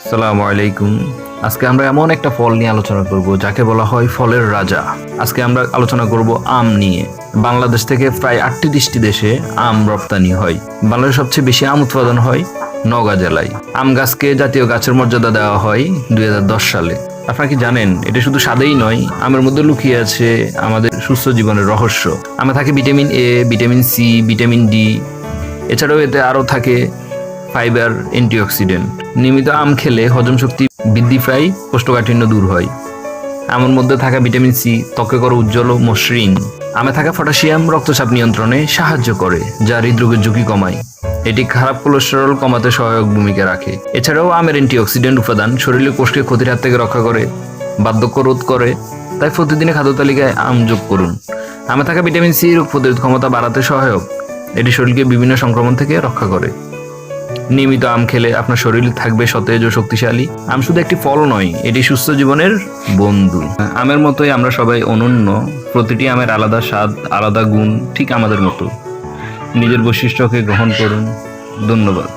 আসসালামু আলাইকুম। আজকে আমরা এমন একটা ফল নিয়ে আলোচনা করব যাকে বলা হয় ফলের রাজা। আজকে আমরা আলোচনা করব আম নিয়ে। বাংলাদেশ থেকে প্রায় 38টি দেশে আম রপ্তানি হয়। বাংলাদেশে সবচেয়ে বেশি আম উৎপাদন হয় নওগাঁ জেলায়। আম গাছকে জাতীয় গাছের মর্যাদা দেওয়া হয় 2010 সালে। আপনারা কি জানেন এটা শুধু স্বাদেই নয়, আমের মধ্যে লুকিয়ে আছে আমাদের সুস্থ জীবনের রহস্য। আমে থাকে vitamin A, vitamin C, vitamin D. এছাড়াও এতে আরও থাকে ফাইবার, অ্যান্টিঅক্সিডেন্ট। নিয়মিত আম খেলে হজম শক্তি বৃদ্ধি পায়, কোষ্ঠকাঠিন্য দূর হয়। আমের মধ্যে থাকা ভিটামিন সি ত্বকে করে উজ্জ্বল ও মসৃণ। আমে থাকা পটাশিয়াম রক্তচাপ নিয়ন্ত্রণে সাহায্য করে, যা হৃদরোগের ঝুঁকি কমায়। এটি খারাপ কোলেস্টেরল কমাতে সহায়ক ভূমিকা রাখে। এছাড়াও আমের অ্যান্টিঅক্সিডেন্ট উপাদান শরীরের কোষকে ক্ষতির হাত থেকে রক্ষা করে, বার্ধক্য রোধ করে। তাই প্রতিদিনের খাদ্য তালিকায় আম যোগ করুন। আমে থাকা ভিটামিন সি রোগ প্রতিরোধ ক্ষমতা বাড়াতে সহায়ক। এটি শরীরকে বিভিন্ন সংক্রমণ থেকে রক্ষা করে। নিয়মিত আম খেলে আপনার শরীর থাকবে সতেজ ও শক্তিশালী। আম শুধু একটি ফল নয়, এটি সুস্থ জীবনের বন্ধু। আমের মতোই আমরা সবাই অনন্য। প্রতিটি আমের আলাদা স্বাদ, আলাদা গুণ, ঠিক আমাদের মতো। নিজের বৈশিষ্ট্যকে গ্রহণ করুন। ধন্যবাদ।